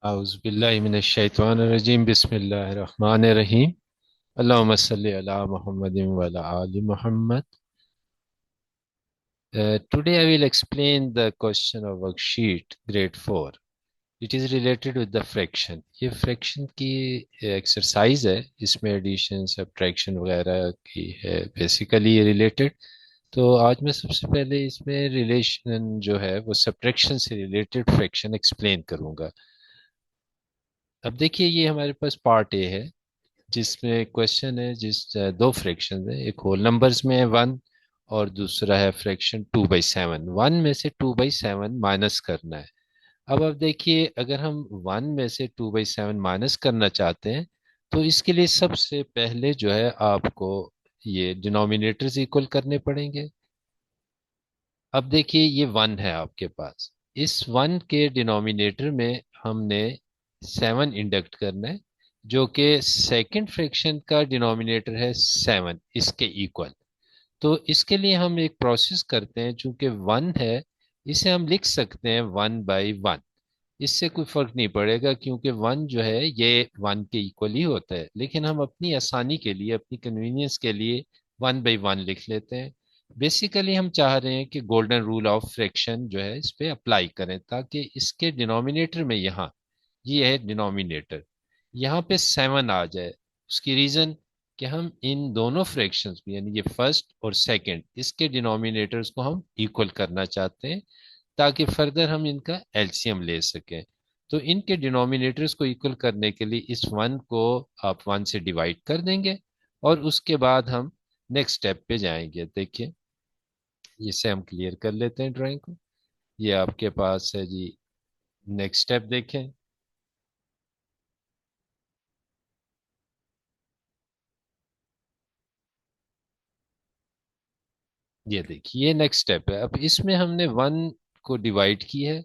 औज़ुबिल्लाहिमिनश्शैतानिर्रजीम बिस्मिल्लाहिर्रहमानिर्रहीम अल्लाहुम्मा सल्लि अला मुहम्मदिन व अला आलि Muhammad. Today I will explain the question of worksheet grade 4. It is related with the fraction. ये fraction की एक्सरसाइज है. इसमें एडिशन सब्ट्रैक्शन वगैरह की है बेसिकली रिलेटेड. तो आज मैं सबसे पहले इसमें रिलेशन जो है वो सब्ट्रैक्शन से रिलेटेड फ्रैक्शन एक्सप्लेन करूंगा. अब देखिए ये हमारे पास पार्ट ए है जिसमें क्वेश्चन है दो फ्रैक्शन है. एक होल नंबर्स में है 1 और दूसरा है फ्रैक्शन 2/7. 1 में से 2/7 माइनस करना है. अब देखिए अगर हम 1 में से 2/7 माइनस करना चाहते हैं तो इसके लिए सबसे पहले जो है आपको ये डिनोमिनेटर्स इक्वल करने पड़ेंगे. अब देखिए ये 1 है आपके पास. इस 1 के डिनोमिनेटर में हमने 7 इंडक्ट करना है जो कि सेकंड फ्रैक्शन का डिनोमिनेटर है 7 इसके इक्वल. तो इसके लिए हम एक प्रोसेस करते हैं. चूंकि 1 है इसे हम लिख सकते हैं 1/1. इससे कोई फर्क नहीं पड़ेगा क्योंकि 1 जो है ये 1 के इक्वल ही होता है. लेकिन हम अपनी आसानी के लिए अपनी कन्वीनियंस के लिए 1/1 लिख लेते हैं. बेसिकली हम चाह रहे हैं कि गोल्डन रूल ऑफ फ्रैक्शन जो है इस पे अप्लाई करें ताकि इसके डिनोमिनेटर में यहाँ ये है डिनोमिनेटर यहाँ पे 7 आ जाए. उसकी रीजन कि हम इन दोनों फ्रैक्शंस में यानी ये फर्स्ट और सेकंड इसके डिनोमिनेटर्स को हम इक्वल करना चाहते हैं ताकि फर्दर हम इनका एलसीएम ले सकें. तो इनके डिनोमिनेटर्स को इक्वल करने के लिए इस 1 को आप 1 से डिवाइड कर देंगे और उसके बाद हम नेक्स्ट स्टेप पे जाएंगे. देखिए इसे हम क्लियर कर लेते हैं ड्राइंग को. ये आपके पास है जी. नेक्स्ट स्टेप देखें. ये देखिए ये नेक्स्ट स्टेप है. अब इसमें हमने 1 को डिवाइड की है.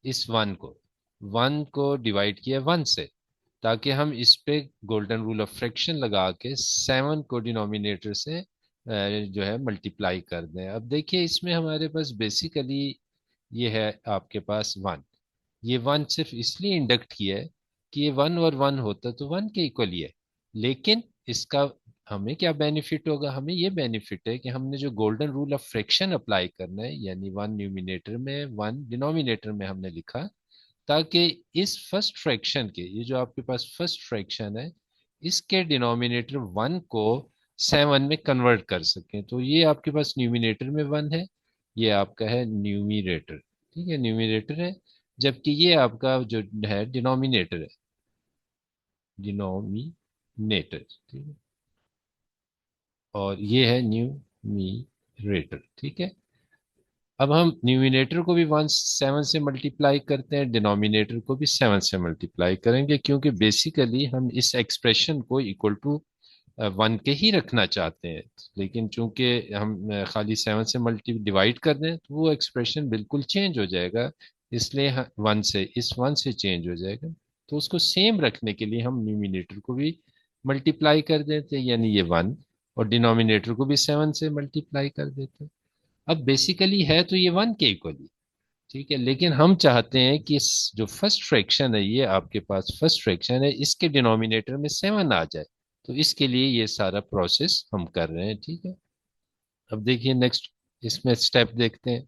इस 1 को डिवाइड किया है 1 से ताकि हम इस पे गोल्डन रूल ऑफ फ्रैक्शन लगा के 7 को डिनोमिनेटर से जो है मल्टीप्लाई कर दें. अब देखिए इसमें हमारे पास बेसिकली ये है आपके पास 1. ये 1 सिर्फ इसलिए इंडक्ट किया है कि ये 1 और 1 होता तो 1 के इक्वल ही है. लेकिन इसका हमें क्या बेनिफिट होगा. हमें ये बेनिफिट है कि हमने जो golden rule of fraction apply करना है यानी 1 न्यूमिनेटर में 1 डिनोमिनेटर में हमने लिखा ताकि इस फर्स्ट फ्रैक्शन के ये जो आपके पास फर्स्ट फ्रैक्शन है इसके डिनोमिनेटर 1 को 7 में कन्वर्ट कर सकें. तो ये आपके पास न्यूमिनेटर में 1 है. ये आपका है न्यूमिनेटर. ठीक है न्यूमिनेटर है. जबकि ये आपका जो है डिनोमिनेटर है. डिनोमिनेटर ठीक है. और ये है न्यूमिनेटर. ठीक है. अब हम न्यूमिनेटर को भी 7 से मल्टीप्लाई करते हैं डिनोमिनेटर को भी 7 से मल्टीप्लाई करेंगे क्योंकि बेसिकली हम इस एक्सप्रेशन को इक्वल टू 1 के ही रखना चाहते हैं. लेकिन चूंकि हम खाली 7 से मल्टी डिवाइड कर दें तो वो एक्सप्रेशन बिल्कुल चेंज हो जाएगा. इसलिए 1 से इस 1 से चेंज हो जाएगा. तो उसको सेम रखने के लिए हम न्यूमिनेटर को भी मल्टीप्लाई कर देते हैं यानी ये 1 और डिनोमिनेटर को भी 7 से मल्टीप्लाई कर देते हैं. अब बेसिकली है तो ये 1 के इक्वल ही. ठीक है. लेकिन हम चाहते हैं कि जो फर्स्ट फ्रैक्शन है ये आपके पास फर्स्ट फ्रैक्शन है इसके डिनोमिनेटर में 7 आ जाए. तो इसके लिए ये सारा प्रोसेस हम कर रहे हैं. ठीक है. अब देखिए नेक्स्ट इसमें स्टेप देखते हैं.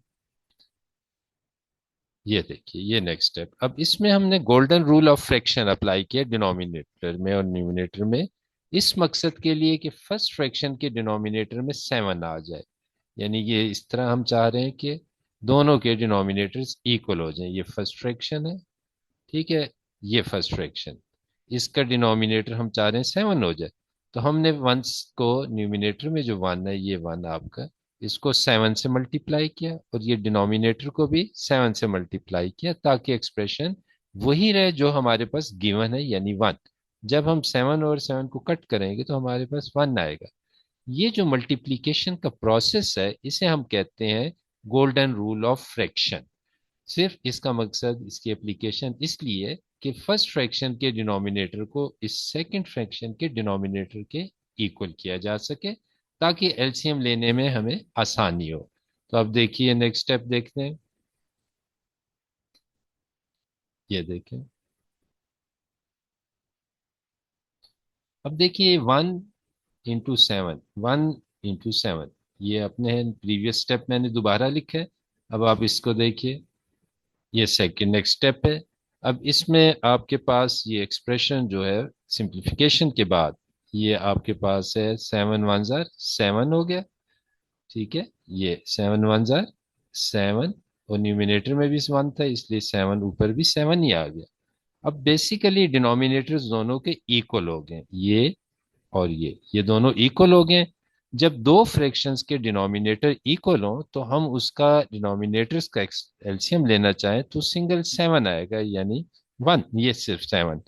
ये देखिए ये नेक्स्ट स्टेप. अब इसमें हमने golden rule of fraction apply किया डिनोमिनेटर में और न्यूमिनेटर में इस मकसद के लिए कि फर्स्ट फ्रैक्शन के डिनोमिनेटर में 7 आ जाए. यानी ये इस तरह हम चाह रहे हैं कि दोनों के डिनोमिनेटर्स इक्वल हो जाएं. ये फर्स्ट फ्रैक्शन है. ठीक है. ये फर्स्ट फ्रैक्शन इसका डिनोमिनेटर हम चाह रहे हैं 7 हो जाए. तो हमने वंस को न्यूमिनेटर में जो 1 है ये 1 आपका इसको 7 से मल्टीप्लाई किया और ये डिनोमिनेटर को भी 7 से मल्टीप्लाई किया ताकि एक्सप्रेशन वही रहे जो हमारे पास गिवन है यानी 1. जब हम 7 और 7 को कट करेंगे तो हमारे पास 1 आएगा. ये जो मल्टीप्लिकेशन का प्रोसेस है इसे हम कहते हैं गोल्डन रूल ऑफ फ्रैक्शन. सिर्फ इसका मकसद इसकी एप्लीकेशन इसलिए है कि फर्स्ट फ्रैक्शन के डिनोमिनेटर को इस सेकंड फ्रैक्शन के डिनोमिनेटर के इक्वल किया जा सके ताकि एलसीएम लेने में हमें आसानी हो. तो अब देखिए नेक्स्ट स्टेप देखते हैं. ये देखें. अब देखिए 1 इंटू 7, 1 इंटू 7, ये अपने प्रीवियस स्टेप मैंने दोबारा लिखा है। अब आप इसको देखिए, ये सेकंड नेक्स्ट स्टेप है। अब इसमें आपके पास ये एक्सप्रेशन जो है सिंप्लीफिकेशन के बाद, ये आपके पास है 7 वन जार 7 हो गया। ठीक है, ये 7 वन जार 7, और न्यूमिनेटर में भी 1 था, इसलिए 7 ऊपर भी 7 ही आ गया। अब बेसिकली डिनोमिनेटर्स दोनों के इक्वल हो गए, ये और ये दोनों इक्वल हो गए। जब दो फ्रैक्शंस के डिनोमिनेटर इक्वल हो तो हम उसका डिनोमिनेटर्स का एलसीएम लेना चाहें तो सिंगल 7 आएगा, यानी 1, ये सिर्फ 7।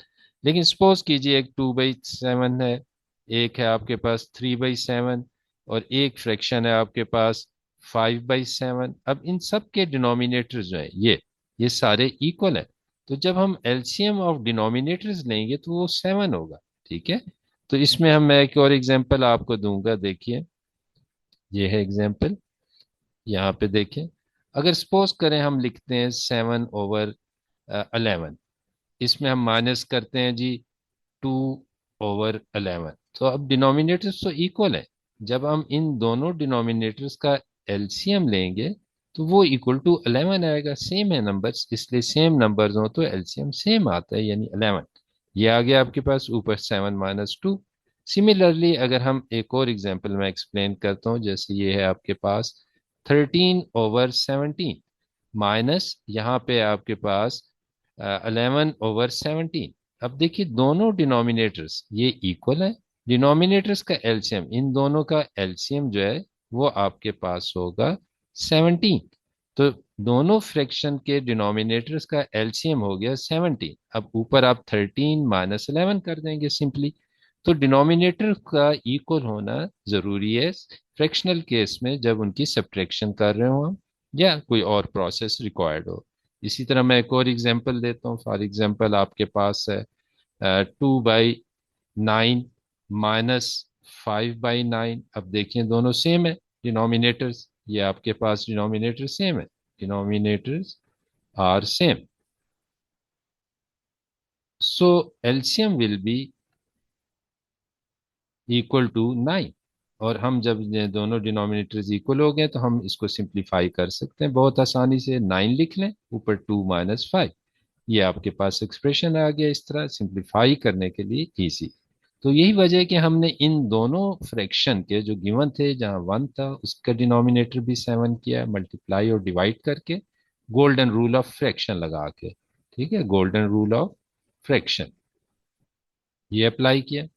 लेकिन सपोज कीजिए एक 2/7 है, एक है आपके पास 3/7, और एक फ्रैक्शन है आपके पास 5/7। अब इन सब के डिनोमिनेटर्स जो है ये सारे इक्वल है। तो जब हम एलसीएम ऑफ डिनोमिनेटर्स लेंगे तो वो 7 होगा। ठीक है, तो इसमें मैं एक और एग्जांपल आपको दूंगा, देखिए ये है एग्जांपल। यहाँ पे देखें, अगर सपोज करें हम लिखते हैं 7/11, इसमें हम माइनस करते हैं जी 2/11। तो अब डिनोमिनेटर्स तो इक्वल है, जब हम इन दोनों डिनोमिनेटर्स का एलसीएम लेंगे तो वो इक्वल टू 11 आएगा। सेम है नंबर्स, इसलिए सेम नंबर्स हो तो एलसीएम सेम आता है, यानी 11। ये आ गया आपके पास ऊपर 7 - 2। सिमिलरली अगर हम एक और एग्जांपल में एक्सप्लेन करता हूँ, जैसे ये है आपके पास 13/17, माइनस यहाँ पे आपके पास 11/17। अब देखिए दोनों डिनोमिनेटर्स ये इक्वल है, डिनोमिनेटर्स का एलसीएम, इन दोनों का एलसीएम जो है वो आपके पास होगा 17। तो दोनों फ्रैक्शन के डिनोमिनेटर्स का एलसीएम हो गया 17। अब ऊपर आप 13 - 11 कर देंगे सिंपली। तो डिनोमिनेटर का इक्वल होना जरूरी है फ्रैक्शनल केस में, जब उनकी सब्ट्रैक्शन कर रहे हो हम, या कोई और प्रोसेस रिक्वायर्ड हो। इसी तरह मैं एक और एग्जांपल देता हूँ। फॉर एग्जांपल आपके पास है 2/9 -5/9। अब देखिए दोनों सेम है डिनोमिनेटर्स, ये आपके पास डिनोमिनेटर सेम है, denominators are same, so LCM will be equal to 9। और हम जब ये दोनों डिनोमिनेटर्स इक्वल हो गए तो हम इसको सिंप्लीफाई कर सकते हैं बहुत आसानी से। 9 लिख लें, ऊपर 2 - 5, ये आपके पास एक्सप्रेशन आ गया। इस तरह सिंप्लीफाई करने के लिए इजी। तो यही वजह है कि हमने इन दोनों फ्रैक्शन के जो गिवन थे, जहां 1 था उसका डिनोमिनेटर भी 7 किया, मल्टीप्लाई और डिवाइड करके, गोल्डन रूल ऑफ फ्रैक्शन लगा के। ठीक है, गोल्डन रूल ऑफ फ्रैक्शन ये अप्लाई किया।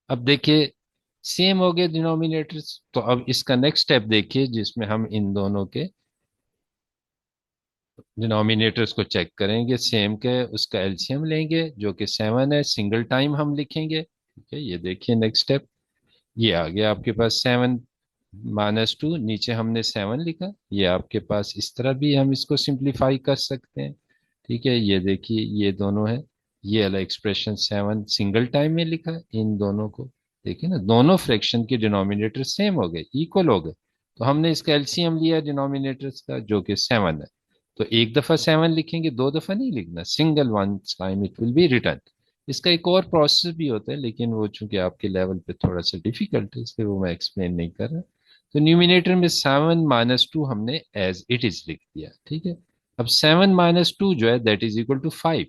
अब देखिए सेम हो गए डिनोमिनेटर्स, तो अब इसका नेक्स्ट स्टेप देखिए, जिसमें हम इन दोनों के डिनोमिनेटर्स को चेक करेंगे सेम के, उसका एलसीएम लेंगे जो कि 7 है, सिंगल टाइम हम लिखेंगे। ठीक है, ये देखिए नेक्स्ट स्टेप, ये आ गया आपके पास 7 - 2, नीचे हमने 7 लिखा। ये आपके पास इस तरह भी हम इसको सिंप्लीफाई कर सकते हैं। ठीक है, ये देखिए ये दोनों है, ये वाला एक्सप्रेशन 7 सिंगल टाइम में लिखा इन दोनों को। देखिए ना, दोनों फ्रैक्शन के डिनोमिनेटर सेम हो गए, इक्वल हो गए। तो हमने इसका एलसीएम लिया डिनोमिनेटर्स का, जो कि 7 है। तो एक दफा 7 लिखेंगे, दो दफा नहीं लिखना, single one time it will be return. इसका एक और प्रोसेस भी होता है, लेकिन वो चूंकि आपके लेवल पे थोड़ा सा डिफिकल्ट है, इसलिए वो मैं एक्सप्लेन नहीं कर रहा। तो न्यूमिनेटर में 7 - 2 हमने एज इट इज लिख दिया। ठीक है, अब 7 - 2 जो है दैट इज इक्वल टू 5।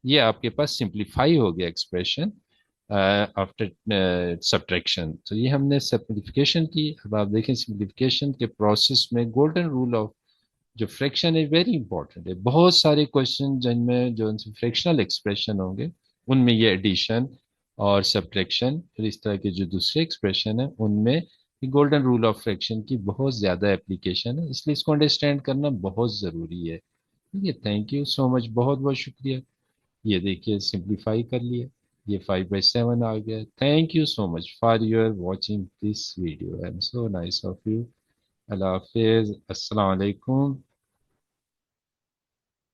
ये आपके पास सिंप्लीफाई हो गया एक्सप्रेशन आफ्टर सब्ट्रैक्शन। तो ये हमने सिंप्लीफिकेशन की। अब आप देखें सिंप्लीफिकेशन के प्रोसेस में गोल्डन रूल ऑफ जो फ्रैक्शन है वेरी इंपॉर्टेंट है। बहुत सारे क्वेश्चन जिनमें जो फ्रैक्शनल एक्सप्रेशन होंगे उनमें ये एडिशन और सब्ट्रैक्शन और इस तरह के जो दूसरे एक्सप्रेशन है उनमें गोल्डन रूल ऑफ फ्रैक्शन की बहुत ज्यादा एप्लीकेशन है, इसलिए इसको अंडरस्टैंड करना बहुत जरूरी है। ठीक है, थैंक यू सो मच, बहुत बहुत शुक्रिया। ये देखिए सिंप्लीफाई कर लिया, ये 5/7 आ गया। Thank you so much for your watching this video, I am so nice of you. अल्लाह हाफिज, अस्सलाम वालेकुम।